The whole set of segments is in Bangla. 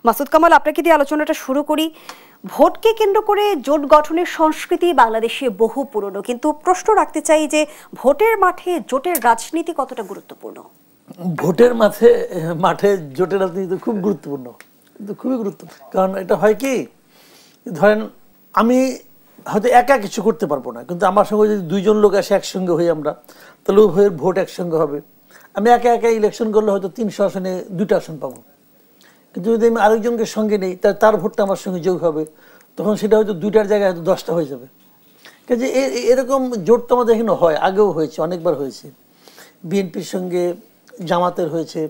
মাসুদ কামাল, আপনাকে দিয়ে আলোচনাটা শুরু করি। ভোটকে কেন্দ্র করে জোট গঠনের সংস্কৃতি বাংলাদেশে বহু পুরনো, কিন্তু প্রশ্ন রাখতে চাই যে ভোটের মাঠে জোটের রাজনীতি কতটা গুরুত্বপূর্ণ? ভোটের মাঠে জোটের রাজনীতি খুব গুরুত্বপূর্ণ, কিন্তু খুবই গুরুত্বপূর্ণ। কারণ এটা হয় কি, ধরেন আমি হয়তো একা কিছু করতে পারবো না, কিন্তু আমার সঙ্গে যদি দুইজন লোক আসে একসঙ্গে হই আমরা, তাহলে উভয়ের ভোট একসঙ্গে হবে। আমি একা একা ইলেকশন করলে হয়তো 300 আসনে 2টা আসন পাবো, কিন্তু যদি আমি আরেকজনকে সঙ্গে নেই তার ভোটটা আমার সঙ্গে যোগ হবে, তখন সেটা হয়তো 2টার জায়গায় হয়তো 10টা হয়ে যাবে। কাজে এরকম জোট তো আমাদের এখানে হয়, আগেও হয়েছে, অনেকবার হয়েছে। বিএনপির সঙ্গে জামাতের হয়েছে,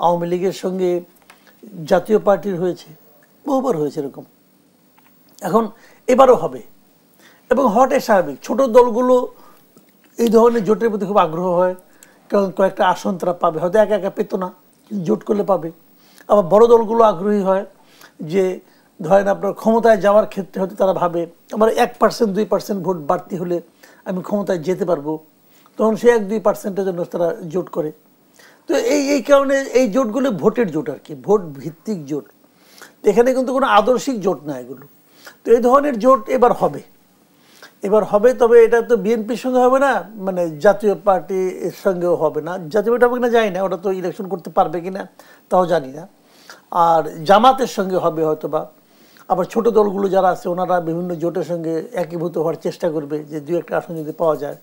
আওয়ামী লীগের সঙ্গে জাতীয় পার্টির হয়েছে, বহুবার হয়েছে এরকম। এখন এবারও হবে এবং হওয়াটাই স্বাভাবিক। ছোট দলগুলো এই ধরনের জোটের প্রতি খুব আগ্রহ হয়, কারণ কয়েকটা আসন তারা পাবে, হয়তো একা একা পেত না, জোট করলে পাবে। আবার বড় দলগুলো আগ্রহী হয় যে ধরেন আপনার ক্ষমতায় যাওয়ার ক্ষেত্রে হয়তো তারা ভাবে আমার 1% 2% ভোট বাড়তি হলে আমি ক্ষমতায় যেতে পারবো, তখন সে 1-2%-এর জন্য তারা জোট করে। তো এই কারণে এই জোটগুলো ভোটের জোট আর কি, ভোট ভিত্তিক জোট। এখানে কিন্তু কোনো আদর্শিক জোট না এগুলো। তো এই ধরনের জোট এবার হবে, তবে এটা তো বিএনপির সঙ্গে হবে না, মানে জাতীয় পার্টির সঙ্গেও হবে না। জাতীয় পার্টি হবে কিনা জানি না, ওটা তো ইলেকশন করতে পারবে কিনা তাও জানি না। আর জামাতের সঙ্গে হবে হয়তো বা। আবার ছোট দলগুলো যারা আছে ওনারা বিভিন্ন জোটের সঙ্গে একীভূত হওয়ার চেষ্টা করবে, যে 2-1টা আসন যদি পাওয়া যায়।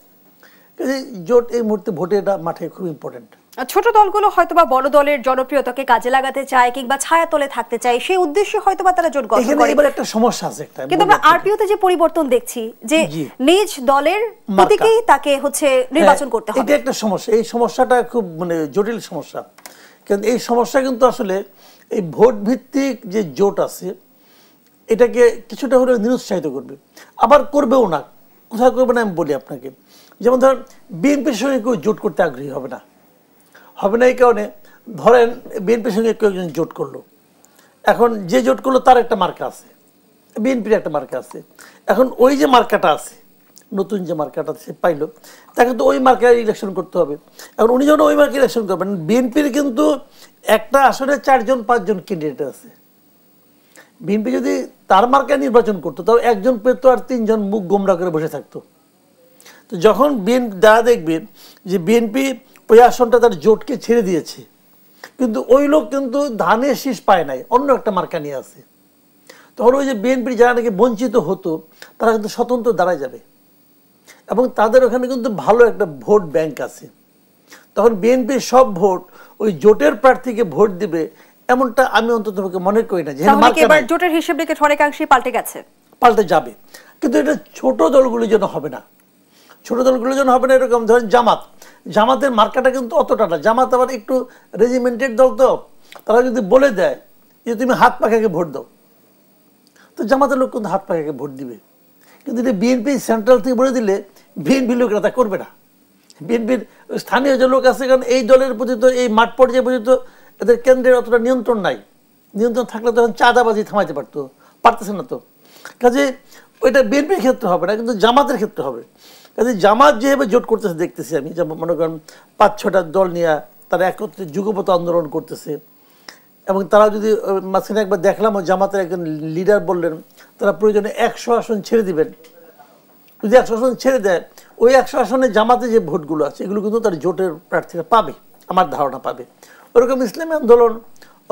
জোট এই মুহূর্তে ভোটের মাঠে খুব ইম্পর্টেন্ট। ছোট দলগুলো হয়তোবা বড় দলের জনপ্রিয়তাকে কাজে লাগাতে চায় কিংবা ছায়াতলে থাকতে চায়, সেই উদ্দেশ্যে হয়তোবা তারা জোট গঠন করে। এবার একটা সমস্যা আছে একটা, কিন্তু আমরা আরপিওতে যে পরিবর্তন দেখছি যে নিজ দলের প্রতীকেই তাকে নির্বাচন করতে হবে, এটা একটা সমস্যা। এই সমস্যাটা খুব জটিল সমস্যা। কিন্তু এই সমস্যা কিন্তু আসলে এই ভোট ভিত্তিক যে জোট আছে এটাকে কিছুটা হলেও নিরুৎসাহিত করবে, আবার করবেও না। কোথায় করবে না আমি বলি আপনাকে। যেমন ধরেন বিএনপির সঙ্গে কেউ জোট করতে আগ্রহী হবে না এই কারণে, ধরেন বিএনপির সঙ্গে কেউ একজন জোট করলো, এখন যে জোট করলো তার একটা মার্কা আছে, বিএনপির একটা মার্কা আছে। এখন ওই যে মার্কাটা আছে, নতুন যে মার্কাটা সে পাইলো, তাকে তো ওই মার্কায় ইলেকশন করতে হবে। এখন উনি যখন ওই মার্কায় ইলেকশন করবেন, বিএনপির কিন্তু একটা আসলে 4-5জন ক্যান্ডিডেট আছে। বিএনপি যদি তার মার্কায় নির্বাচন করতো তাও একজন পেত আর 3জন মুখ গোমরা করে বসে থাকতো। তো যখন যারা দেখবেন যে বিএনপি ওই আসনটা তার জোটকে ছেড়ে দিয়েছে, কিন্তু ওই লোক কিন্তু ধানের শীষ পায় নাই, অন্য একটা মার্কা নিয়ে আসে, তখন ওই যে বিএনপির যারা নাকি বঞ্চিত হতো তারা কিন্তু স্বতন্ত্র দাঁড়ায় যাবে এবং তাদের ওখানে কিন্তু ভালো একটা ভোট ব্যাংক আছে। তখন বিএনপির সব ভোট ওই জোটের প্রার্থীকে ভোট দিবে, এমনটা আমি অন্তত মনে করি না। জোটের হিসেব রেখে অনেকাংশে পাল্টে যাবে, কিন্তু এটা ছোট দলগুলোর জন্য হবে না। এরকম ধরেন জামাতের মার্কাটা কিন্তু অতটা না। জামাত আবার একটু রেজিমেন্টেড দল, তো তারা যদি বলে দেয় যে তুমি হাত পাখাকে ভোট দাও, তো জামাতের লোক কিন্তু হাত পাখাকে ভোট দিবে। কিন্তু এটা বিএনপি সেন্ট্রাল থেকে বলে দিলে বিএনপি লোকেরা তা করবে না। বিএনপির স্থানীয় যে লোক আছে, কারণ এই দলের প্রতি তো এই মাঠ পর্যায়ে পর্যন্ত এদের কেন্দ্রের অতটা নিয়ন্ত্রণ নাই। নিয়ন্ত্রণ থাকলে তখন চাঁদাবাজি থামাইতে পারতেছে না। তো কাজে ওইটা বিএনপির ক্ষেত্রে হবে না, কিন্তু জামাতের ক্ষেত্রে হবে। কাজে জামাত যেভাবে জোট করতেছে দেখতেছি আমি, যেমন মনে করেন 5-6টা দল নিয়ে তারা একত্রে যুগপৎ আন্দোলন করতেছে, এবং তারা যদি মাঝখানে একবার দেখলাম ও জামাতের একজন লিডার বললেন তারা প্রয়োজনে 100 আসন ছেড়ে দিবেন। যদি 100 আসন ছেড়ে দেয়, ওই 100 আসনে জামাতে যে ভোটগুলো আছে এগুলো কিন্তু তার জোটের প্রার্থীরা পাবে, আমার ধারণা পাবে। ওরকম ইসলামী আন্দোলন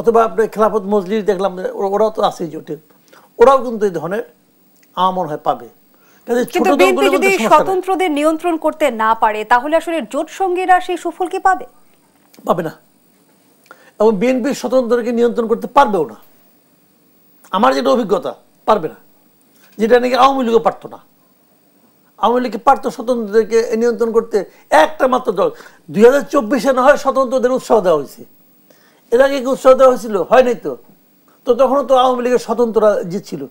অথবা আপনার খেলাফত মজলিস দেখলাম, ওরাও তো আছে জোটের, ওরাও কিন্তু এই ধরনের আমার মনে হয় পাবে। কিন্তু বিএনপি যদি স্বতন্ত্রদের নিয়ন্ত্রণ করতে না পারে, তাহলে আসলে জোট সঙ্গীরা সেই সুফল কি পাবে না। এবং বিএনপি স্বতন্ত্রকে নিয়ন্ত্রণ করতে পারবেও না, আমার যেটা অভিজ্ঞতা, পারবে না। যেটা নাকি আওয়ামী লীগও পারতো না। আওয়ামী লীগকে পারতো স্বতন্ত্রদেরকে নিয়ন্ত্রণ করতে, একটা মাত্র দল। 2024-এ না হয় স্বতন্ত্রদের উৎসাহ দেওয়া হয়েছে, এর আগে কি উৎসাহ দেওয়া হয়েছিল? হয়নি তো। তখনও তো আওয়ামী লীগের স্বতন্ত্ররা জিতছিল,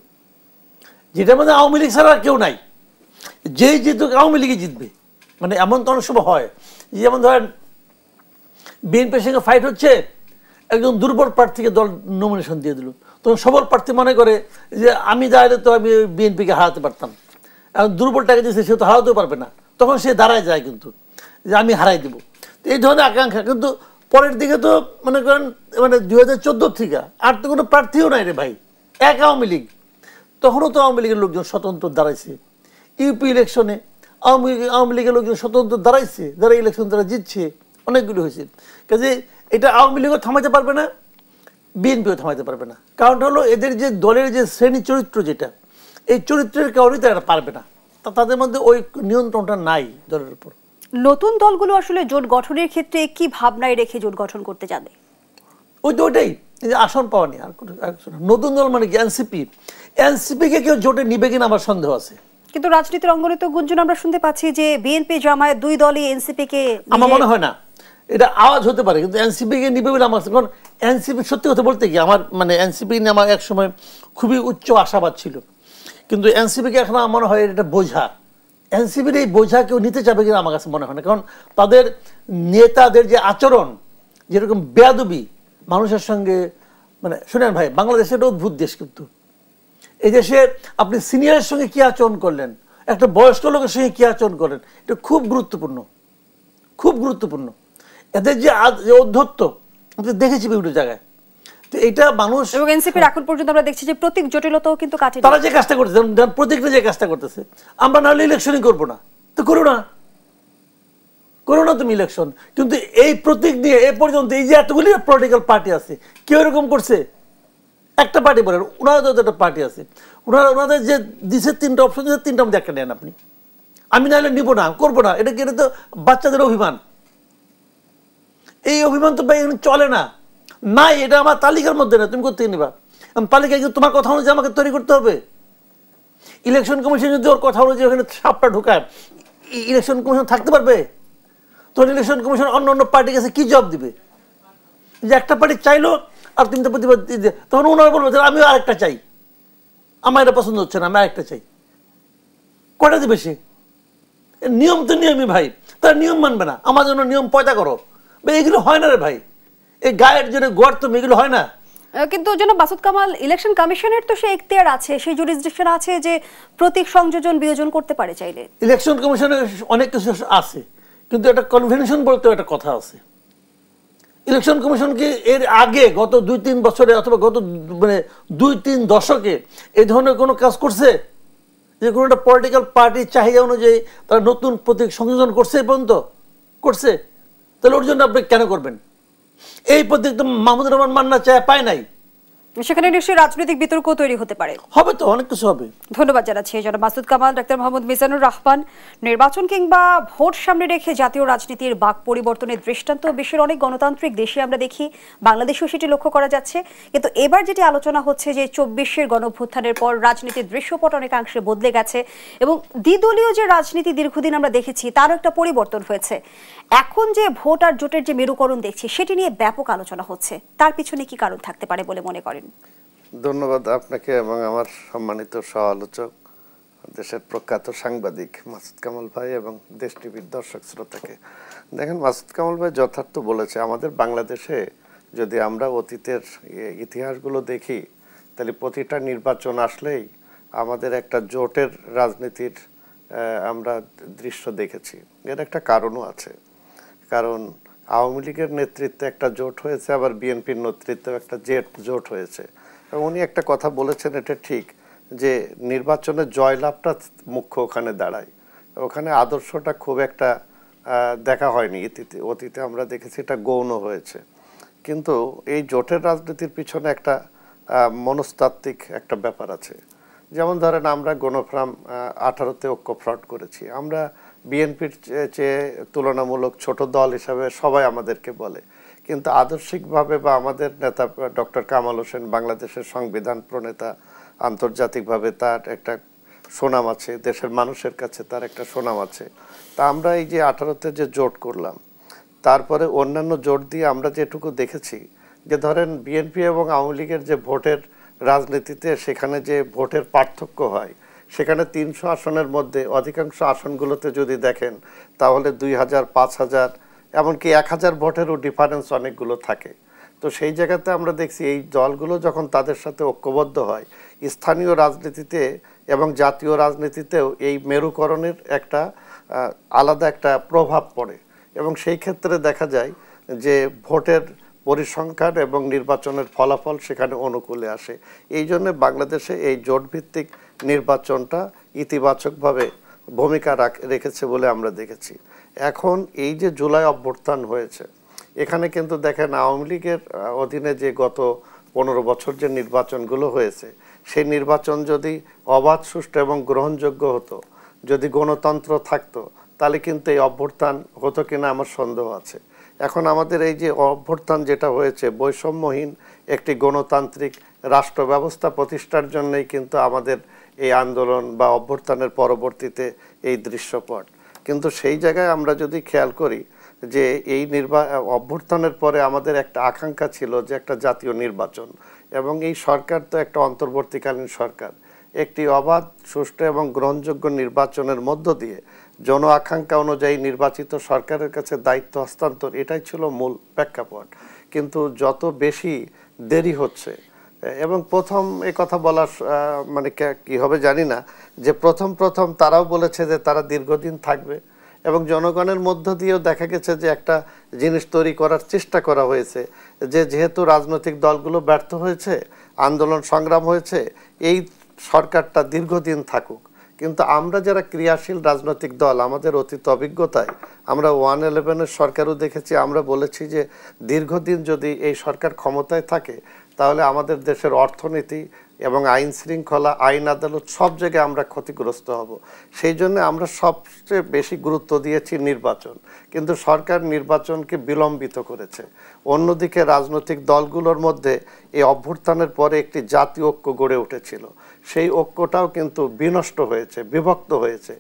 যেটা মানে আওয়ামী লীগ ছাড়া কেউ নাই। যেই জিতুক আওয়ামী লীগই জিতবে, মানে এমন তো অনেক সময় হয়। যেমন ধরেন বিএনপির সঙ্গে ফাইট হচ্ছে, একজন দুর্বল প্রার্থীকে দল নমিনেশন দিয়ে দিল, তখন সবল প্রার্থী মনে করে যে আমি দাঁড়ালে তো আমি বিএনপিকে হারাতে পারতাম, এখন দুর্বলটাকে দিয়েছে সে তো হারাতেও পারবে না, তখন সে দাঁড়ায় যায় কিন্তু যে আমি হারাই দেবো। তো এই ধরনের আকাঙ্ক্ষা, কিন্তু পরের দিকে তো মনে করেন মানে 2014 থেকে আর তো কোনো প্রার্থীও নাই রে ভাই, এক আওয়ামী লীগ। তখনও তো আওয়ামী লীগের লোকজন স্বতন্ত্র দাঁড়াইছে, ইউপি ইলেকশনে আওয়ামী লীগের লোকজন স্বতন্ত্র দাঁড়াইছে, যারা ইলেকশন তারা জিতছে, অনেকগুলো হয়েছে। কাজে এটা আওয়ামী লীগও থামাইতে পারবে না, বিএনপিও থামাইতে পারবে না। কারণটা হলো এদের যে দলের যে শ্রেণী চরিত্র, যেটা এই চরিত্রের কারণেই তারা পারবে না, তাদের মধ্যে ওই নিয়ন্ত্রণটা নাই দলের উপর। নতুন দলগুলো আসলে জোট গঠনের ক্ষেত্রে কি ভাবনায় রেখে জোট গঠন করতে যাবে? ওই তো ওইটাই, যে আসন পাওয়া নেই আর কোনো। নতুন দল মানে কি? এনসিপিকে কেউ জোটে নিবে কিনা আমার সন্দেহ আছে। কিন্তু রাজনীতির অঙ্গনে তো গুঞ্জন আমরা শুনতে পাচ্ছি যে বিএনপি জামায়াত দুই দলই এনসিপি কে। আমার মনে হয় না, এটা আওয়াজ হতে পারে, কিন্তু এনসিপি কে নিবে বলে আমার, কারণ এনসিপি সত্যি কথা বলতে কি আমার মানে এনসিপি নিয়ে আমার এক সময় খুবই উচ্চ আশাবাদ ছিল, কিন্তু এনসিপিকে এখন আমার মনে হয় এটা বোঝা, এনসিপির এই বোঝা কেউ নিতে চাবে কিনা আমার কাছে মনে হয় না। কারণ তাদের নেতাদের যে আচরণ, যেরকম বেয়াদবি মানুষের সঙ্গে, মানে শুনেন ভাই, বাংলাদেশের একটা অদ্ভুত দেশ, কিন্তু এই দেশে আপনি সিনিয়রের সঙ্গে কি আচরণ করলেন, একটা বয়স্ক লোকের সঙ্গে কি আচরণ করলেন, এটা খুব গুরুত্বপূর্ণ, খুব গুরুত্বপূর্ণ। এদের যে অধ্যত্ত আপনি দেখেছি বিভিন্ন জায়গায়, তো এটা মানুষ এবং এনসিপির এখন পর্যন্ত আমরা দেখছি যে প্রতীক জটিলতাও কিন্তু কাটেনি। তারা যে কাজটা করতেছে, প্রতীকটা যে কাজটা করতেছে, আমরা নাহলে ইলেকশনই করবো না, তো করো না, করো না তুমি ইলেকশন। কিন্তু এই প্রতীক নিয়ে এ পর্যন্ত এই যে এতগুলি পলিটিক্যাল পার্টি আছে, কেউ এরকম করছে? একটা পার্টি বলেন, ওনাদের একটা পার্টি আছে, ওনাদের যে দিছে তিনটা অপশন, তিনটা মধ্যে একটা নেন আপনি। আমি নাহলে নিব না, করবো না, এটা তো বাচ্চাদের অভিমান। এই অভিমান তো ভাই চলে না, নাই, এটা আমার তালিকার মধ্যে না, তুমি করতে নিবা। তালিকায় কিন্তু তোমার কথা অনুযায়ী আমাকে তৈরি করতে হবে। ইলেকশন কমিশন যদি ওর কথা অনুযায়ী ওখানে সাপটা ঢুকায়, ইলেকশন কমিশন থাকতে পারবে? তখন ইলেকশন কমিশন অন্য অন্য পার্টির কাছে কি জবাব দিবে? যে একটা পার্টি চাইলো আর তিনটা প্রতিবাদ, তখন ওনারা বলবো যে আমিও আরেকটা চাই, আমার এটা পছন্দ হচ্ছে না, আমি আরেকটা চাই। কটা দিবে সে? নিয়ম তো নিয়মই ভাই, তারা নিয়ম মানবে না, আমার জন্য নিয়ম পয়দা করো, এগুলো হয় না রে ভাই, এই গায়ের জন্য গোয়ার তুমি, এগুলো হয় না। কিন্তু জনাব মাসুদ কামাল, ইলেকশন কমিশনের তো সেই এখতিয়ার আছে, সেই জুরিসডিকশন আছে যে প্রতীক সংযোজন বিয়োজন করতে পারে চাইলে। ইলেকশন কমিশনের অনেক কিছু আছে, কিন্তু একটা কনভেনশন বলতে একটা কথা আছে। ইলেকশন কমিশন কি এর আগে গত 2-3 বছরে অথবা গত মানে 2-3 দশকে এই ধরনের কোনো কাজ করছে? যে কোনো একটা পলিটিক্যাল পার্টির চাহিদা অনুযায়ী তারা নতুন প্রতীক সংযোজন করছে পর্যন্ত? করছে? তাহলে ওর জন্য আপনি কেন করবেন? এই প্রতীক তো মাহমুদুর রহমান মান্না চায়, পায় নাই, সেখানে নিশ্চয়ই রাজনৈতিক বিতর্ক তৈরি হতে পারে, হবে তো, অনেক কিছু হবে। ধন্যবাদ জানাচ্ছি জনাব মাসুদ কামাল। ডাক্তার মোহাম্মদ মিজানুর রহমান, নির্বাচন কিংবা ভোট সামনে রেখে জাতীয় রাজনীতির বাক পরিবর্তনের দৃষ্টান্ত বিশ্বের অনেক গণতান্ত্রিক দেশে আমরা দেখি, বাংলাদেশেও সেটি লক্ষ্য করা যাচ্ছে। কিন্তু এবার যেটি আলোচনা হচ্ছে যে 24-এর গণঅভ্যুত্থানের পর রাজনীতির দৃশ্যপট অনেকাংশে বদলে গেছে এবং দ্বিদলীয় যে রাজনীতি দীর্ঘদিন আমরা দেখেছি তারও একটা পরিবর্তন হয়েছে। এখন যে ভোট আর জোটের যে মেরুকরণ দেখছি সেটি নিয়ে ব্যাপক আলোচনা হচ্ছে, তার পিছনে কি কারণ থাকতে পারে বলে মনে করেন? ধন্যবাদ আপনাকে এবং আমার সম্মানিত সহ আলোচক, দেশের প্রখ্যাত সাংবাদিক মাসুদ কামাল ভাই এবং দেশ টিভির দর্শক শ্রোতাকে। দেখেন, মাসুদ কামাল ভাই যথার্থ বলেছে, আমাদের বাংলাদেশে যদি আমরা অতীতের ইতিহাসগুলো দেখি, তাহলে প্রতিটা নির্বাচন আসলেই আমাদের একটা জোটের রাজনীতির আমরা দৃশ্য দেখেছি। এর একটা কারণও আছে, কারণ আওয়ামী লীগের নেতৃত্বে একটা জোট হয়েছে, আবার বিএনপির নেতৃত্বে একটা জোট হয়েছে। এবং উনি একটা কথা বলেছেন, এটা ঠিক, যে নির্বাচনের জয়লাভটা মুখ্য ওখানে দাঁড়ায়, ওখানে আদর্শটা খুব একটা দেখা হয়নি। অতীতে আমরা দেখেছি এটা গৌণ হয়েছে। কিন্তু এই জোটের রাজনীতির পিছনে একটা মনস্তাত্ত্বিক একটা ব্যাপার আছে। যেমন ধরেন, আমরা গণফোরাম 18-তে ঐক্য ফ্রন্ট করেছি, আমরা বিএনপির চেয়ে তুলনামূলক ছোট দল হিসাবে সবাই আমাদেরকে বলে, কিন্তু আদর্শিকভাবে বা আমাদের নেতা ডক্টর কামাল হোসেন বাংলাদেশের সংবিধান প্রণেতা, আন্তর্জাতিকভাবে তার একটা সুনাম আছে, দেশের মানুষের কাছে তার একটা সুনাম আছে। তা আমরা এই যে 18-তে যে জোট করলাম, তারপরে অন্যান্য জোট দিয়ে আমরা যেটুকু দেখেছি, যে ধরেন বিএনপি এবং আওয়ামী লীগের যে ভোটের রাজনীতিতে সেখানে যে ভোটের পার্থক্য হয়, সেখানে 300 আসনের মধ্যে অধিকাংশ আসনগুলোতে যদি দেখেন তাহলে 2000, 5000, এমনকি 1000 ভোটেরও ডিফারেন্স অনেকগুলো থাকে। তো সেই জায়গাতে আমরা দেখছি এই দলগুলো যখন তাদের সাথে ঐক্যবদ্ধ হয়, স্থানীয় রাজনীতিতে এবং জাতীয় রাজনীতিতেও এই মেরুকরণের একটা আলাদা একটা প্রভাব পড়ে। এবং সেই ক্ষেত্রে দেখা যায় যে ভোটের পরিসংখ্যান এবং নির্বাচনের ফলাফল সেখানে অনুকূলে আসে। এই জন্য বাংলাদেশে এই জোটভিত্তিক নির্বাচনটা ইতিবাচকভাবে ভূমিকা রেখেছে বলে আমরা দেখেছি। এখন এই যে জুলাই অভ্যুত্থান হয়েছে, এখানে কিন্তু দেখেন আওয়ামী লীগের অধীনে যে গত 15 বছর যে নির্বাচনগুলো হয়েছে, সেই নির্বাচন যদি অবাধ, সুষ্ঠু এবং গ্রহণযোগ্য হতো, যদি গণতন্ত্র থাকতো, তাহলে কিন্তু এই অভ্যুত্থান হতো কিনা আমার সন্দেহ আছে। এখন আমাদের এই যে অভ্যুত্থান যেটা হয়েছে, বৈষম্যহীন একটি গণতান্ত্রিক রাষ্ট্র ব্যবস্থা প্রতিষ্ঠার জন্যই কিন্তু আমাদের এই আন্দোলন বা অভ্যুত্থানের পরবর্তীতে এই দৃশ্যপট। কিন্তু সেই জায়গায় আমরা যদি খেয়াল করি যে এই অভ্যুত্থানের পরে আমাদের একটা আকাঙ্ক্ষা ছিল যে একটা জাতীয় নির্বাচন, এবং এই সরকার তো একটা অন্তর্বর্তীকালীন সরকার, একটি অবাধ, সুষ্ঠু এবং গ্রহণযোগ্য নির্বাচনের মধ্য দিয়ে জন আকাঙ্ক্ষা অনুযায়ী নির্বাচিত সরকারের কাছে দায়িত্ব হস্তান্তর, এটাই ছিল মূল প্রেক্ষাপট। কিন্তু যত বেশি দেরি হচ্ছে, এবং প্রথম এই কথা বলার মানে কি হবে জানি না, যে প্রথম তারাও বলেছে যে তারা দীর্ঘদিন থাকবে, এবং জনগণের মধ্য দিয়েও দেখা গেছে যে একটা জিনিস তৈরি করার চেষ্টা করা হয়েছে যে যেহেতু রাজনৈতিক দলগুলো ব্যর্থ হয়েছে, আন্দোলন সংগ্রাম হয়েছে, এই সরকারটা দীর্ঘদিন থাকুক। কিন্তু আমরা যারা ক্রিয়াশীল রাজনৈতিক দল, আমাদের অতীত অভিজ্ঞতায় আমরা 111-এর সরকারও দেখেছি, আমরা বলেছি যে দীর্ঘদিন যদি এই সরকার ক্ষমতায় থাকে, তাহলে আমাদের দেশের অর্থনীতি এবং আইন শৃঙ্খলা, আইন আদালত সব জায়গায় আমরা ক্ষতিগ্রস্ত হব। সেই জন্য আমরা সবচেয়ে বেশি গুরুত্ব দিয়েছি নির্বাচন, কিন্তু সরকার নির্বাচনকে বিলম্বিত করেছে। অন্যদিকে রাজনৈতিক দলগুলোর মধ্যে এই অভ্যুত্থানের পরে একটি জাতীয় ঐক্য গড়ে উঠেছিল, সেই ঐক্যটাও কিন্তু বিনষ্ট হয়েছে, বিভক্ত হয়েছে।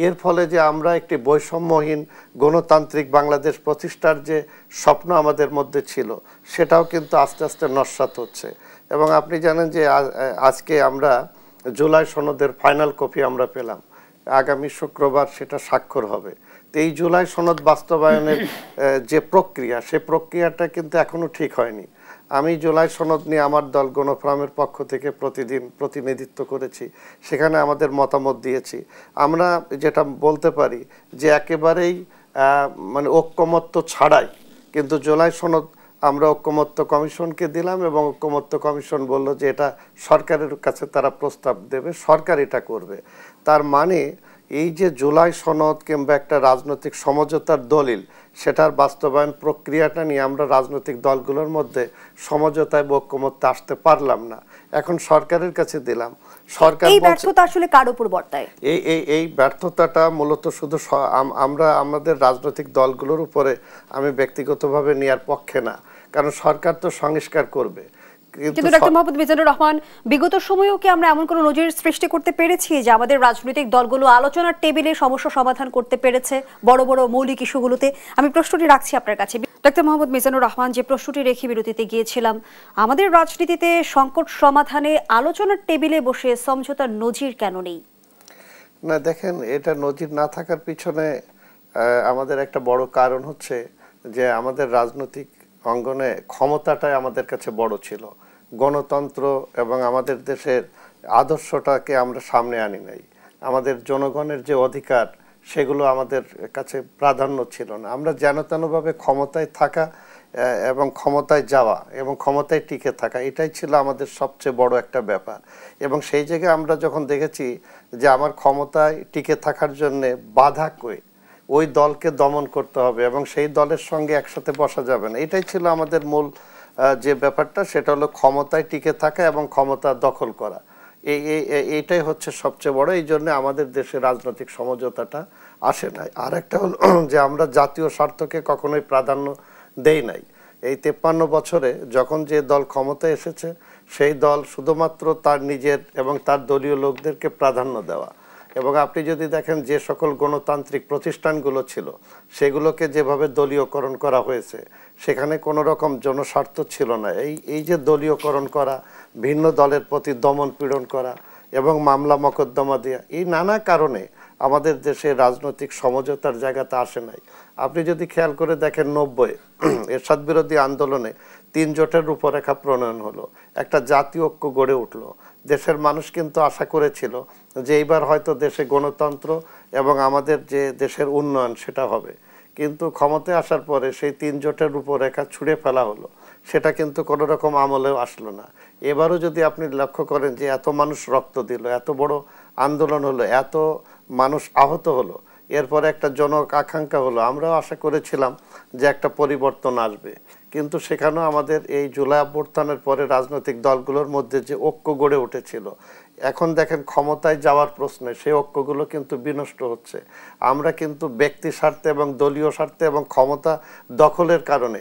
এর ফলে যে আমরা একটি বৈষম্যহীন গণতান্ত্রিক বাংলাদেশ প্রতিষ্ঠার যে স্বপ্ন আমাদের মধ্যে ছিল, সেটাও কিন্তু আস্তে আস্তে নস্যাৎ হচ্ছে। এবং আপনি জানেন যে আজকে আমরা জুলাই সনদের ফাইনাল কপি আমরা পেলাম, আগামী শুক্রবার সেটা স্বাক্ষর হবে। তো এই জুলাই সনদ বাস্তবায়নের যে প্রক্রিয়া, সে প্রক্রিয়াটা কিন্তু এখনো ঠিক হয়নি। আমি জুলাই সনদ নিয়ে আমার দল গণফোরামের পক্ষ থেকে প্রতিদিন প্রতিনিধিত্ব করেছি, সেখানে আমাদের মতামত দিয়েছি। আমরা যেটা বলতে পারি যে একেবারেই মানে ঐক্যমত্য ছাড়াই কিন্তু জুলাই সনদ আমরা ঐক্যমত্য কমিশনকে দিলাম, এবং ঐক্যমত্য কমিশন বলল যে এটা সরকারের কাছে তারা প্রস্তাব দেবে, সরকার এটা করবে। তার মানে এই যে জুলাই সনদ কিংবা একটা রাজনৈতিক সমঝোতার দলিল, সেটার বাস্তবায়ন প্রক্রিয়াটা নিয়ে আমরা রাজনৈতিক দলগুলোর মধ্যে সমঝোতায় বা ঐক্যমত্যে আসতে পারলাম না। এখন সরকারের কাছে দিলাম, সরকার এই ব্যর্থতা আসলে কার উপর বর্তায়? এই ব্যর্থতাটা মূলত শুধু আমরা আমাদের রাজনৈতিক দলগুলোর উপরে আমি ব্যক্তিগতভাবে নেওয়ার পক্ষে না, কারণ সরকার তো সংস্কার করবে। কিন্তু ডক্টর মোহাম্মদ মিজানুর রহমান, বিগত সময়েও কি আমরা এমন কোনো নজির সৃষ্টি করতে পেরেছি যে আমাদের রাজনৈতিক দলগুলো আলোচনার টেবিলে সমস্যা সমাধান করতে পেরেছে বড় বড় মৌলিক ইস্যুগুলোতে? আমি প্রশ্নটি রাখছি আপনার কাছে। ডক্টর মোহাম্মদ মিজানুর রহমান, যে প্রশ্নটি রেখে বিরতিতে গিয়েছিলাম, আমাদের রাজনীতিতে সংকট সমাধানে আলোচনার টেবিলে বসে সমঝোতার নজির কেন নেই? না দেখেন, এটা নজির না থাকার পিছনে আমাদের একটা বড় কারণ হচ্ছে যে আমাদের রাজনৈতিক অঙ্গনে ক্ষমতাটাই আমাদের কাছে বড় ছিল, গণতন্ত্র এবং আমাদের দেশের আদর্শটাকে আমরা সামনে আনি নাই। আমাদের জনগণের যে অধিকার, সেগুলো আমাদের কাছে প্রাধান্য ছিল না। আমরা যেন তেনভাবে ক্ষমতায় থাকা এবং ক্ষমতায় যাওয়া এবং ক্ষমতায় টিকে থাকা, এটাই ছিল আমাদের সবচেয়ে বড় একটা ব্যাপার। এবং সেই জায়গায় আমরা যখন দেখেছি যে আমার ক্ষমতায় টিকে থাকার জন্যে বাধা কই, ওই দলকে দমন করতে হবে এবং সেই দলের সঙ্গে একসাথে বসা যাবে না, এটাই ছিল আমাদের মূল যে ব্যাপারটা, সেটা হলো ক্ষমতায় টিকে থাকা এবং ক্ষমতা দখল করা। এইটাই হচ্ছে সবচেয়ে বড়। এই জন্য আমাদের দেশে রাজনৈতিক সমঝোতাটা আসে নাই। আর একটা হলো যে আমরা জাতীয় স্বার্থকে কখনোই প্রাধান্য দেই নাই। এই 53 বছরে যখন যে দল ক্ষমতায় এসেছে, সেই দল শুধুমাত্র তার নিজের এবং তার দলীয় লোকদেরকে প্রাধান্য দেওয়া। এবং আপনি যদি দেখেন যে সকল গণতান্ত্রিক প্রতিষ্ঠানগুলো ছিল, সেগুলোকে যেভাবে দলীয়করণ করা হয়েছে, সেখানে কোনো রকম জনস্বার্থ ছিল না। এই যে দলীয়করণ করা, ভিন্ন দলের প্রতি দমন পীড়ন করা এবং মামলা মোকদ্দমা দেওয়া, এই নানা কারণে আমাদের দেশে রাজনৈতিক সমঝোতার জায়গাতে আসে নাই। আপনি যদি খেয়াল করে দেখেন 90 এরশাদ বিরোধী আন্দোলনে 3 জোটের রূপরেখা প্রণয়ন হলো, একটা জাতীয় ঐক্য গড়ে উঠলো। দেশের মানুষ কিন্তু আশা করেছিল যে এইবার হয়তো দেশে গণতন্ত্র এবং আমাদের যে দেশের উন্নয়ন সেটা হবে। কিন্তু ক্ষমতায় আসার পরে সেই 3 জোটের রূপরেখা ছুঁড়ে ফেলা হলো, সেটা কিন্তু কোনো রকম আমলেও আসলো না। এবারও যদি আপনি লক্ষ্য করেন যে এত মানুষ রক্ত দিল, এত বড় আন্দোলন হলো, এত মানুষ আহত হলো, এরপরে একটা জন আকাঙ্ক্ষা হলো, আমরাও আশা করেছিলাম যে একটা পরিবর্তন আসবে, কিন্তু সেখানেও আমাদের এই জুলাই অভ্যুত্থানের পরে রাজনৈতিক দলগুলোর মধ্যে যে ঐক্য গড়ে উঠেছিল, এখন দেখেন ক্ষমতায় যাওয়ার প্রশ্নে সেই ঐক্যগুলো কিন্তু বিনষ্ট হচ্ছে। আমরা কিন্তু ব্যক্তি স্বার্থে এবং দলীয় স্বার্থে এবং ক্ষমতা দখলের কারণে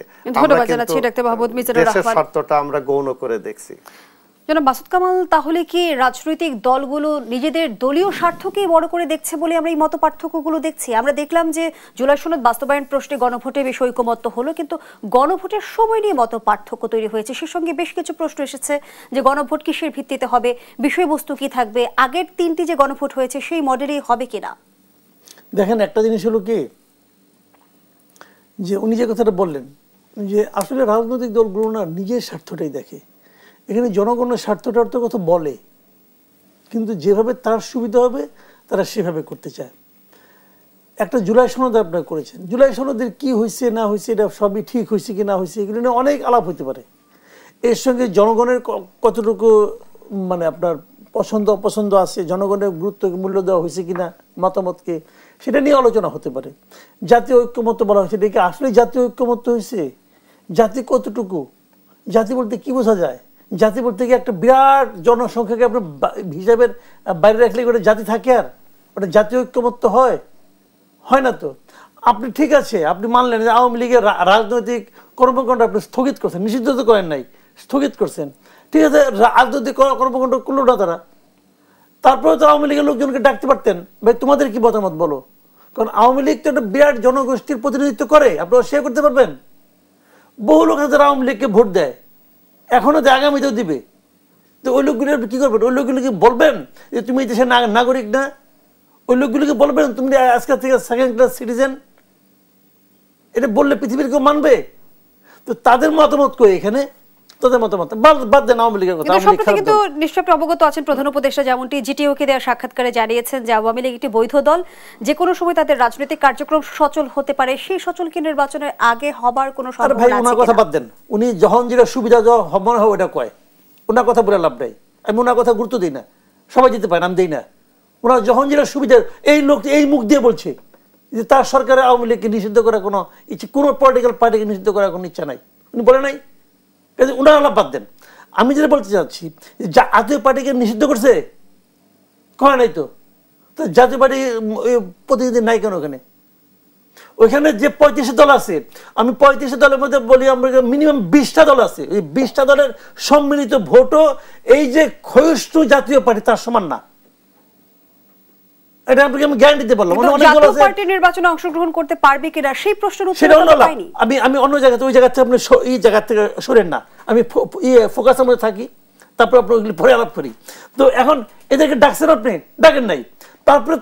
দেশের স্বার্থটা আমরা গৌণ করে দেখছি। জনাব মাসুদ কামাল, তাহলে কি রাজনৈতিক দলগুলো নিজেদের দলীয় স্বার্থকেই বড় করে দেখছে বলে আমরা এই মত পার্থক্যগুলো দেখছি? আমরা দেখলাম যে জুলাই সনদ বাস্তবায়ন প্রশ্নে গণভোটে বেশ ঐকমত্য হলো, কিন্তু গণভোটের সময় নিয়ে মত পার্থক্য তৈরি হয়েছে। সে সঙ্গে বেশ কিছু প্রশ্ন এসেছে যে গণভোট কিসের ভিত্তিতে হবে, বিষয়বস্তু কি থাকবে, আগের 3টি যে গণভোট হয়েছে সেই মডেলেই হবে কিনা। দেখেন, একটা জিনিস হলো কি, যে উনি যে কথাটা বললেন যে আসলে রাজনৈতিক দলগুলো না নিজের স্বার্থটাই দেখে। এখানে জনগণের স্বার্থটার তো কথা বলে, কিন্তু যেভাবে তার সুবিধা হবে তারা সেভাবে করতে চায়। একটা জুলাই সনদ আপনারা করেছেন, জুলাই সনদের কি হয়েছে না হয়েছে, এটা সবই ঠিক হয়েছে কি না হয়েছে, এগুলো নিয়ে অনেক আলাপ হতে পারে। এর সঙ্গে জনগণের কতটুকু মানে আপনার পছন্দ অপছন্দ আছে, জনগণের গুরুত্ব মূল্য দেওয়া হয়েছে কিনা, মতামতকে, সেটা নিয়ে আলোচনা হতে পারে। জাতীয় ঐক্যমত্য বলা হয়েছে, এটা কি আসলে জাতীয় ঐক্যমত্য হয়েছে? জাতি কতটুকু? জাতি বলতে কি বোঝা যায়? জাতি বলতে কি একটা বিরাট জনসংখ্যাকে আপনার হিসাবের বাইরে রাখলে ওটা জাতি থাকে? আর ওটা জাতীয় ঐক্যমত্য হয়? হয় না তো। আপনি ঠিক আছে, আপনি মানলেন যে আওয়ামী লীগের রাজনৈতিক কর্মকাণ্ড আপনি স্থগিত করছেন, নিষিদ্ধ তো করেন নাই, স্থগিত করছেন, ঠিক আছে, রাজনৈতিক কর্মকাণ্ড করলো না তারা। তারপরে তো আওয়ামী লীগের লোকজনকে ডাকতে পারতেন, ভাই তোমাদের কি মতামত বলো। কারণ আওয়ামী লীগ তো একটা বিরাট জনগোষ্ঠীর প্রতিনিধিত্ব করে, আপনারা শেয়ার করতে পারবেন। বহু লোক আছে যারা আওয়ামী লীগকে ভোট দেয়, এখনো তো আগামীতেও দিবে। তো ওই লোকগুলো কি করবেন? ওই লোকগুলোকে বলবেন যে তুমি এই দেশের নাগরিক না? ওই লোকগুলোকে বলবেন তুমি আজকাল থেকে সেকেন্ড ক্লাস সিটিজেন? এটা বললে পৃথিবীর কেউ মানবে? তো তাদের মতামত কই এখানে? তাদের মতামত বাদ দেন আওয়ামী লীগের কথা। কিন্তু নিশ্চয়ই অবগত আছেন প্রধান উপদেষ্টা যেমনটি জিটিওকে দেওয়া সাক্ষাৎকারে জানিয়েছেন যে আওয়ামী লীগ একটি বৈধ দল, যে কোনো সময় তাদের রাজনৈতিক কার্যক্রম সচল হতে পারে। সেই সচল কি নির্বাচনের আগে হবার কোনো সম্ভাবনা আছে? ওনার কথা বাদ দেন, উনি যখন যেটা সুবিধা মনে হয় ওটা কয়, ওনার কথা বলে লাভ নাই। আমি ওনার কথা গুরুত্ব দিই না, সবাই দিতে পারেন, আমি দিই না। ওনার যখন যেটা সুবিধা, এই লোক এই মুখ দিয়ে বলছে যে তার সরকারের আওয়ামী লীগকে নিষিদ্ধ করার কোনো ইচ্ছে, কোনো পলিটিক্যাল পার্টিকে নিষিদ্ধ করার কোনো ইচ্ছা নাই, উনি বলে নাই। ওনার আলাপ বাদ দেন। আমি যেটা বলতে চাচ্ছি, জাতীয় পার্টিকে নিষিদ্ধ করছে, কয় নাই তো। জাতীয় পার্টি প্রতিনিধি নাই কেন ওখানে? ওইখানে যে 35 দল আছে, আমি 35 দলের মধ্যে বলি আমরা মিনিমাম 20টা দল আছে। এই 20টা দলের সম্মিলিত ভোটও এই যে ক্ষয়িষ্ণু জাতীয় পার্টি তার সমান না। এটা আপনাকে আমি গ্যারান্টি দিতে পারলাম। জাতীয় পার্টি নির্বাচনে অংশগ্রহণ করতে পারবে কিনা সেই প্রশ্নের উত্তর পাইনি। আমি অন্য জায়গাতে, ওই জায়গা থেকে আপনি এই জায়গা থেকে সরেন না, আমি ফোকাসের মধ্যে থাকি, তারপর আপনি ওইগুলি পরে আলাপ করি। তো এখন এদেরকে ডাকছেন, আপনি ডাকেন নাই,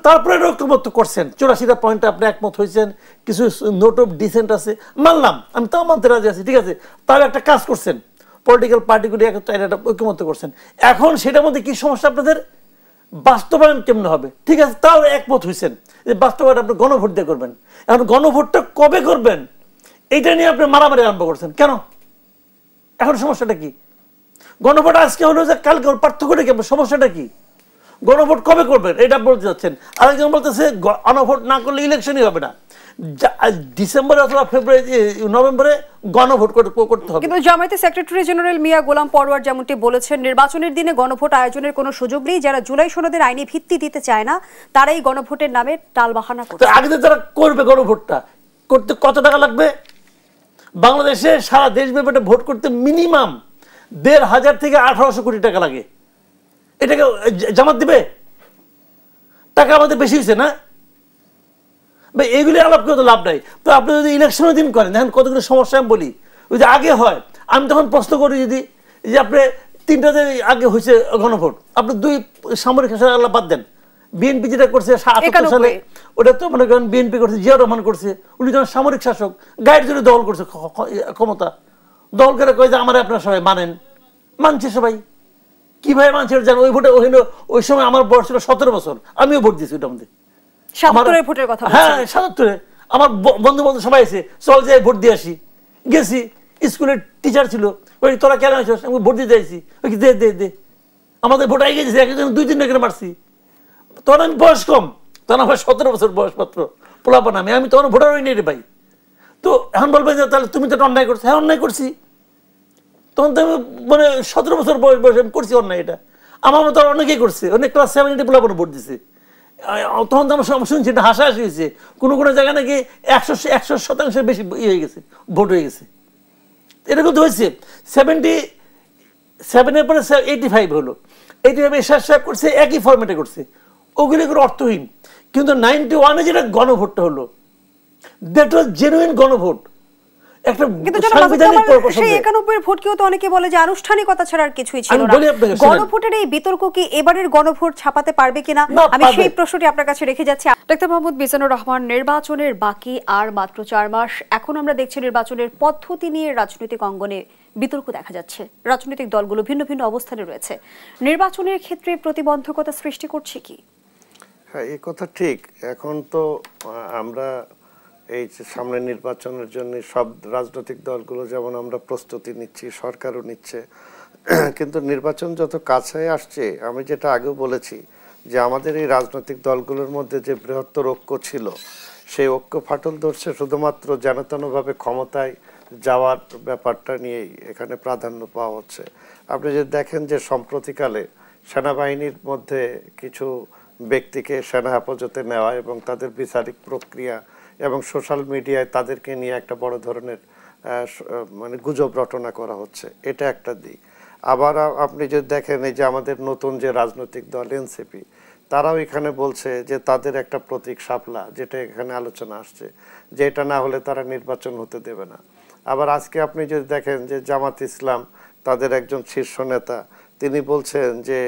তারপরে ঐক্যমত্য করছেন, 84টা পয়েন্টে আপনি একমত হয়েছেন, কিছু নোট অফ ডিসেন্ট আছে, মানলাম, আমি তাও মানতে রাজি আছি, ঠিক আছে। তাও একটা কাজ করছেন, পলিটিক্যাল পার্টিগুলি একটা ঐক্যমত্য করছেন। এখন সেটার মধ্যে কি সমস্যা আপনাদের? বাস্তবায়ন কেমন হবে? ঠিক আছে, তাও একমত হয়েছেন যে বাস্তবায়ন আপনি গণভোট দিয়ে করবেন। এখন গণভোটটা কবে করবেন এইটা নিয়ে আপনি মারামারি আরম্ভ করছেন কেন? এখন সমস্যাটা কি? গণভোট আজকে হলো যে কালকে, পার্থক্যটা কি? সমস্যাটা কি? গণভোট কবে করবেন এটা বলতে যাচ্ছেন, আরেকজন বলতেছে গণভোট না করলে ইলেকশনই হবে না, ডিসেম্বরে অথবা ফেব্রুয়ারি নভেম্বরে গণভোট করতে হবে। কিন্তু জামায়াতের সেক্রেটারি জেনারেল মিয়া গোলাম পরওয়ার যেমনটি বলেছেন, নির্বাচনের দিনে গণভোট আয়োজনের কোনো সুযোগ নেই। যারা জুলাই সনদের আইনি ভিত্তি দিতে চায় না তারাই গণভোটের নামে টালবাহানা করছে। আগে যারা করবে গণভোটটা করতে কত টাকা লাগবে? বাংলাদেশে সারা দেশব্যাপী ভোট করতে মিনিমাম 1,500 থেকে 1,800 কোটি টাকা লাগে। এটাকে জামাত দিবে? টাকা আমাদের বেশি হয়েছে না? এইগুলি আলাপ করে তো লাভ নাই। তো আপনি যদি ইলেকশনের দিন করেন, দেখেন কতগুলো সমস্যা আমি বলি। ওই যে আগে হয়, আমি তখন প্রশ্ন করি যদি যে আপনি 3টাতে আগে হয়েছে গণভোট, আপনি 2 সামরিক শাসন আল্লাহ বাদ দেন, বিএনপি যেটা করছে ৭৮ সালে, ওটা তো মনে করেন বিএনপি করছে, জিয়া রহমান করছে, উনি যখন সামরিক শাসক গায়ের জোরে দখল করছে ক্ষমতা, দখল করে কয়ে যে আমার আপনারা সবাই মানেন, মানছে সবাই। কিভাবে মানছে জান? ওই ভোটে ওই সময় আমার বয়স ছিল 17 বছর, আমিও ভোট দিয়েছি ওইটার মধ্যে। ৭৭ ভোটের কথা? হ্যাঁ, ৭৭। আমার বন্ধু বান্ধব সবাই আছে, চল যাই ভোট দিয়ে আসি। গেছি, স্কুলের টিচার ছিল, ওই তোরা কেন আসছিস, আমি ভোট দিতে চাইছি, ওই দে দে দে, আমাদের ভোট আগে গেছে, একজন 2-3 করে মারছি। তখন আমি বয়স কম, তখন আমার 17 বছর বয়স মাত্র, পোলাপান আমি তখন ভোটার হই নি রে ভাই। তো এখন বলবেন যে তাহলে তুমি তো অন্যায় করছো। হ্যাঁ অন্যায় করছি, তখন তো আমি মানে 17 বছর বয়স আমি করছি অন্যায়। এটা আমার মতো অনেকেই করছে, অনেক ক্লাস 7 8 পোলাপান ভোট দিছে। তখন তো আমরা শুনছি এটা হাসাহাসি হয়েছে, কোনো কোনো জায়গায় নাকি 100% বেশি হয়ে গেছে, ভোট হয়ে গেছে। এটা কিন্তু হয়েছে 77-এর পরে 85 হলো, 85 এরশাদ সাহেব করছে, একই ফরম্যাটে করছে, ওগুলি করে অর্থহীন। কিন্তু 91-এ যেটা গণভোটটা হলো, দ্যাট ওয়াজ জেনুইন গণভোট, একটা সাংবিধানিক প্রশ্ন। সেই 91 এর ভোটকেও তো অনেকে বলে যে আনুষ্ঠানিকতা ছাড়া আর কিছুই ছিল না। গণভোটের এই বিতর্ক কি এবারের গণভোট ছাপাতে পারবে কিনা, আমি সেই প্রশ্নটি আপনার কাছে রেখে যাচ্ছি। ডক্টর মোহাম্মদ মিজানুর রহমান, নির্বাচনের বাকি আর মাত্র 4 মাস। এখন আমরা দেখছি নির্বাচনের পদ্ধতি নিয়ে রাজনৈতিক অঙ্গনে বিতর্ক দেখা যাচ্ছে, রাজনৈতিক দলগুলো ভিন্ন ভিন্ন অবস্থানে রয়েছে। নির্বাচনের ক্ষেত্রে প্রতিবন্ধকতা সৃষ্টি করছে কি? হ্যাঁ, এই কথা ঠিক। এখন তো আমরা এই যে সামনে নির্বাচনের জন্য সব রাজনৈতিক দলগুলো যেমন আমরা প্রস্তুতি নিচ্ছি, সরকারও নিচ্ছে, কিন্তু নির্বাচন যত কাছে আসছে, আমি যেটা আগেও বলেছি যে আমাদের এই রাজনৈতিক দলগুলোর মধ্যে যে বৃহত্তর ঐক্য ছিল, সেই ঐক্য ফাটল ধরছে শুধুমাত্র যেনতেনভাবে ক্ষমতায় যাওয়ার ব্যাপারটা নিয়েই এখানে প্রাধান্য পাওয়া হচ্ছে। আপনি যদি দেখেন যে সম্প্রতিকালে সেনাবাহিনীর মধ্যে কিছু ব্যক্তিকে সেনা হেফাজতে নেওয়া এবং তাদের বিচারিক প্রক্রিয়া এবং সোশ্যাল মিডিয়ায় তাদেরকে নিয়ে একটা বড় ধরনের মানে গুজব রটনা করা হচ্ছে, এটা একটা দিক। আবার আপনি যদি দেখেন এই যে আমাদের নতুন যে রাজনৈতিক দল এনসিপি, তারাও এখানে বলছে যে তাদের একটা প্রতীক শাপলা, যেটা এখানে আলোচনা আসছে, যে এটা না হলে তারা নির্বাচন হতে দেবে না। আবার আজকে আপনি যদি দেখেন যে জামাত ইসলাম, তাদের একজন শীর্ষ নেতা, তিনি বলছেন যে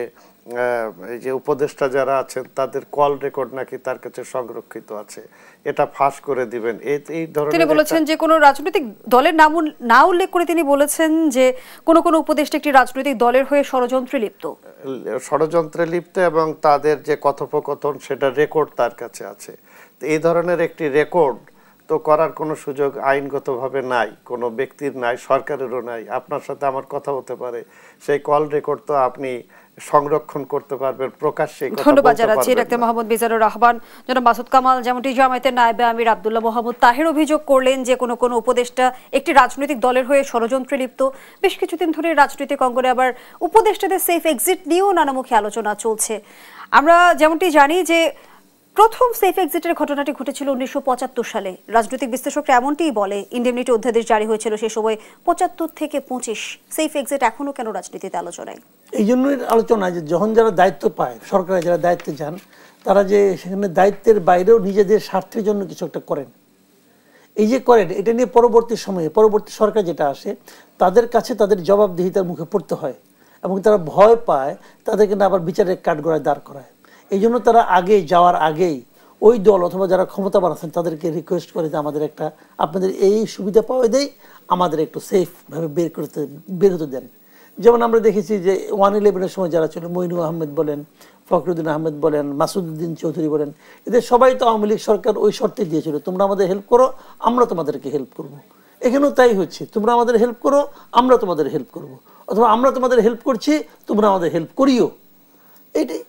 এই যে উপদেষ্টা যারা আছেন তাদের কল রেকর্ড নাকি তার কাছে সংরক্ষিত আছে, এটা ফাঁস করে দিবেন। এই ধরনের তিনি বলেছেন যে কোনো রাজনৈতিক দলের নাম না উল্লেখ করে তিনি বলেছেন যে কোন কোন উপদেষ্টা একটি রাজনৈতিক দলের হয়ে ষড়যন্ত্রে লিপ্ত এবং তাদের যে কথোপকথন সেটা রেকর্ড তার কাছে আছে। তো এই ধরনের একটি রেকর্ড তো করার কোনো সুযোগ আইনগতভাবে নাই, কোনো ব্যক্তির নাই, সরকারেরও নাই। আপনার সাথে আমার কথা হতে পারে, সেই কল রেকর্ড তো আপনি সংরক্ষণ করতে পারবেন, প্রকাশ্যে। ধন্যবাদ জানাচ্ছি ডক্টর মোহাম্মদ মিজানুর রহমান। জনাব মাসুদ কামাল, যেমনটি জামায়াতের নায়েবে আমির আব্দুল্লাহ মোহাম্মদ তাহের অভিযোগ করলেন যে কোনো কোনো উপদেষ্টা একটি রাজনৈতিক দলের হয়ে ষড়যন্ত্রে লিপ্ত। বেশ কিছুদিন ধরে রাজনৈতিক অঙ্গনে আবার উপদেষ্টাদের সেফ এক্সিট নিয়েও নানামুখী আলোচনা চলছে। আমরা যেমনটি জানি যে প্রথম সেফ এক্সিটের ঘটনাটি ঘটেছিল 1975 সালে। রাজনৈতিক বিশ্লেষকরা এমনটিই বলে, ইন্ডেমনিটি অধ্যাদেশ জারি হয়েছিল সে সময়। 75 থেকে 25 সেফ এক্সিট এখনো কেন রাজনীতিতে আলোচনায়? এই জন্যই আলোচনা যে যখন যারা দায়িত্ব পায়, সরকারে যারা দায়িত্বে যান, তারা যে সেখানে দায়িত্বের বাইরেও নিজেদের স্বার্থের জন্য কিছু একটা করেন। এই যে করেন, এটা নিয়ে পরবর্তী সময়ে পরবর্তী সরকার যেটা আসে, তাদের কাছে তাদের জবাবদিহিতার মুখে পড়তে হয় এবং তারা ভয় পায় তাদেরকে না আবার বিচারের কাঠগড়ায় দাঁড় করায়। এই জন্য তারা আগে যাওয়ার আগেই ওই দল অথবা যারা ক্ষমতাবান আছেন তাদেরকে রিকোয়েস্ট করে যে আমাদের একটা, আপনাদের এই সুবিধা পাওয়া দেয়, আমাদের একটু সেফভাবে বের হতে দেন। যেমন আমরা দেখেছি যে 1/11-এর সময় যারা ছিল, মইনুল আহমেদ বলেন, ফখরুদ্দিন আহমেদ বলেন, মাসুদুদ্দিন চৌধুরী বলেন, এদের সবাই তো আওয়ামী লীগ সরকার ওই শর্তে দিয়েছিল, তোমরা আমাদের হেল্প করো, আমরা তোমাদেরকে হেল্প করব। এখানেও তাই হচ্ছে, তোমরা আমাদের হেল্প করো, আমরা তোমাদের হেল্প করব, অথবা আমরা তোমাদের হেল্প করছি, তোমরা আমাদের হেল্প করিও। এইটাই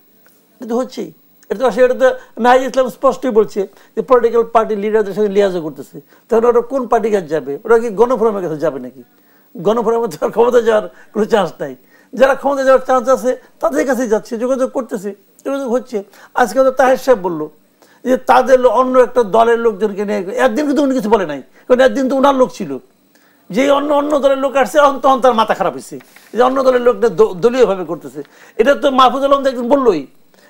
কিন্তু হচ্ছেই। এটা তো নাহিদ ইসলাম স্পষ্টই বলছে যে পলিটিক্যাল পার্টি লিডারদের সঙ্গে লিয়াজও করতেছে। তাহলে ওরা কোন পার্টি কাছে যাবে? ওরা কি গণফোরামের কাছে যাবে নাকি? গণফোরামের ক্ষমতা যাওয়ার কোনো চান্স নাই। যারা ক্ষমতা যাওয়ার চান্স আছে তাদের কাছেই যাচ্ছে, যোগাযোগ করতেছে, যোগাযোগ হচ্ছে। আজকে তো তাহের সাহেব বললো যে তাদের অন্য একটা দলের লোকজনকে নিয়ে, একদিন কিন্তু উনি কিছু বলে নাই, কারণ একদিন তো ওনার লোক ছিল। যে অন্য দলের লোক আসছে তখন তার মাথা খারাপ হয়েছে যে অন্য দলের লোকটা দলীয়ভাবে করতেছে। এটা তো মাহফুজ আলম একদিন বললোই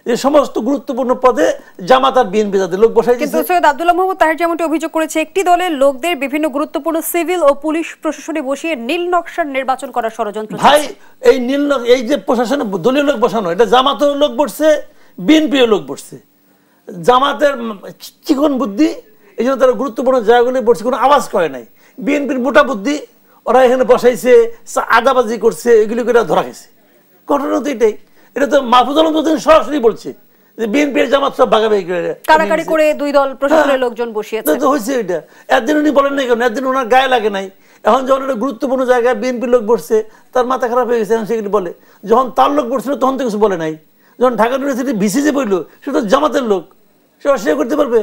যে সমস্ত গুরুত্বপূর্ণ পদে জামাত আর বিএনপি যাদের লোক বসাই। কিন্তু সৈয়দ আব্দুল্লাহ মোহাম্মদ তাহের যেমনটি অভিযোগ করেছে, একটি দলের লোকদের বিভিন্ন গুরুত্বপূর্ণ সিভিল ও পুলিশ প্রশাসনে বসিয়ে নীল নকশার নির্বাচন করার ষড়যন্ত্র। ভাই, এই এই যে প্রশাসনে দলীয় লোক বসানো, এটা জামাতের লোক বসছে, বিএনপিও লোক বসছে। জামাতের চিকন বুদ্ধি, এই জন্য তারা গুরুত্বপূর্ণ জায়গাগুলি বসছে, কোনো আওয়াজ করে নাই। বিএনপির মোটা বুদ্ধি, ওরা এখানে বসাইছে, আদাবাজি করছে, এগুলি করে ধরা গেছে। ঘটনা তো এটাই। এটা তো মাহফুজ আলম সরাসরি বলছে যে বিএনপির জামাত সব ভাগাভাগি করে কারাকারি করে দুই দল প্রশাসনের লোকজন বসিয়েছে। তো হয়েছে এটা। একদিন উনি বলেন নাই কেন, একদিন ওনার গায়ে লাগে নাই। এখন যখন একটা গুরুত্বপূর্ণ জায়গায় বিএনপির লোক বসছে, তার মাথা খারাপ হয়ে গেছে, এখন সেগুলি বলে। যখন তার লোক বসছিল তখন তো কিছু বলে নাই। যখন ঢাকা ইউনিভার্সিটি ভিসি যে বললো, সেটা জামাতের লোক, সে অস্বীকার করতে পারবে?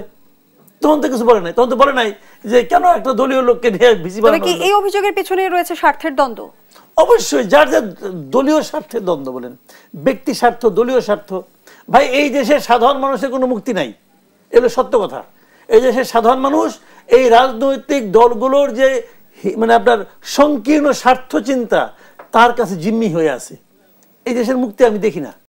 তখন তো কিছু বলে নাই। তখন তো বলে নাই যে কেন একটা দলীয় লোককে নিয়ে ভিসি তবে কি এই অভিযোগের পেছনে রয়েছে স্বার্থের দ্বন্দ্ব? অবশ্যই, যার যার দলীয় স্বার্থের দ্বন্দ্ব, বলেন ব্যক্তি স্বার্থ, দলীয় স্বার্থ। ভাই, এই দেশের সাধারণ মানুষের কোনো মুক্তি নাই, এগুলো সত্য কথা। এই দেশের সাধারণ মানুষ এই রাজনৈতিক দলগুলোর যে মানে আপনার সংকীর্ণ স্বার্থ চিন্তা, তার কাছে জিম্মি হয়ে আছে। এই দেশের মুক্তি আমি দেখি না।